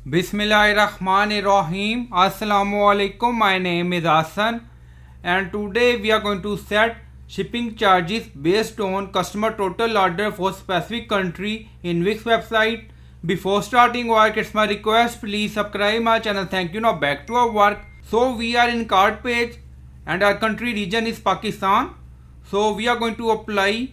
Bismillahirrahmanirrahim. Assalamu alaikum. My name is Hassan and today we are going to set shipping charges based on customer total order for specific country in Wix website. Before starting work, it's my request, please subscribe my channel. Thank you. Now back to our work. So we are in cart page and our country region is Pakistan. So we are going to apply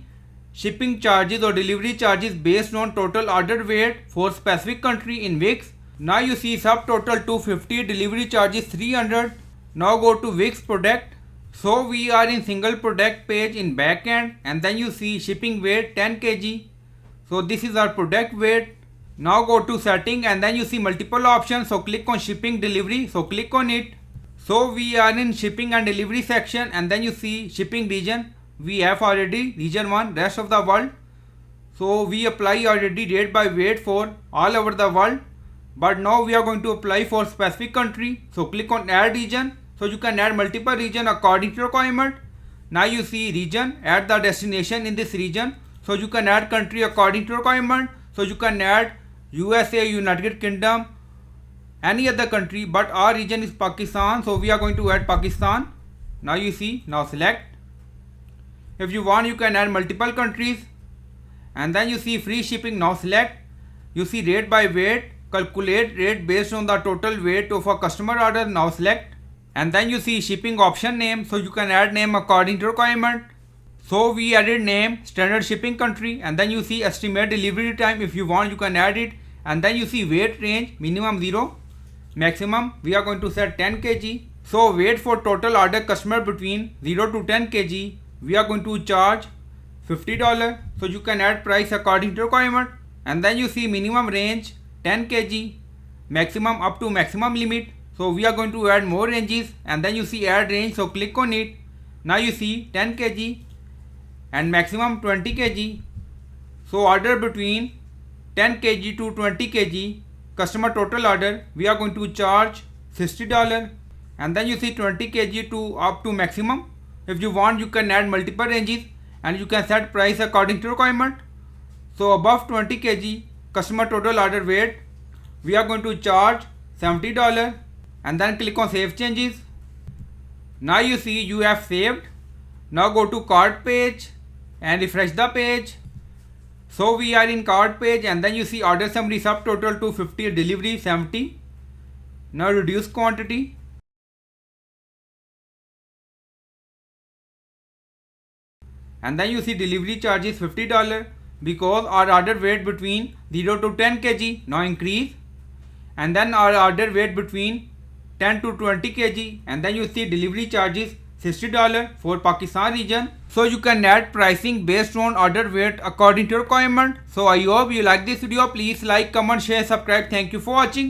shipping charges or delivery charges based on total order weight for specific country in Wix. Now you see subtotal 250, delivery charges 300. Now go to Wix product. So we are in single product page in backend and then you see shipping weight 10 kg. So this is our product weight. Now go to setting and then you see multiple options. So click on shipping delivery. So click on it. So we are in shipping and delivery section and then you see shipping region. We have already region 1, rest of the world. So we apply already rate by weight for all over the world. But now we are going to apply for specific country. So click on add region. So you can add multiple region according to requirement. Now you see region, add the destination in this region. So you can add country according to requirement. So you can add USA, United Kingdom, any other country, but our region is Pakistan. So we are going to add Pakistan. Now you see, now select. If you want, you can add multiple countries. And then you see free shipping. Now select. You see rate by weight. Calculate rate based on the total weight of a customer order. Now select. And then you see shipping option name. So you can add name according to requirement. So we added name, standard shipping country. And then you see estimate delivery time. If you want, you can add it. And then you see weight range, minimum 0. Maximum, we are going to set 10 kg. So weight for total order customer between 0 to 10 kg. We are going to charge $50. So you can add price according to requirement. And then you see minimum range 10 kg, maximum up to maximum limit. So we are going to add more ranges and then you see add range. So click on it. Now you see 10 kg and maximum 20 kg. So order between 10 kg to 20 kg customer total order, we are going to charge $60. And then you see 20 kg to up to maximum. If you want, you can add multiple ranges and you can set price according to requirement. So above 20 kg customer total order weight, we are going to charge $70 and then click on save changes. Now you see you have saved. Now go to cart page and refresh the page. So we are in cart page and then you see order summary, subtotal 250, delivery 70. Now reduce quantity. And then you see delivery charges $50 because our order weight between 0 to 10 kg now increase. And then our order weight between 10 to 20 kg and then you see delivery charges $60 for Pakistan region. So you can add pricing based on order weight according to requirement. So I hope you like this video. Please like, comment, share, subscribe. Thank you for watching.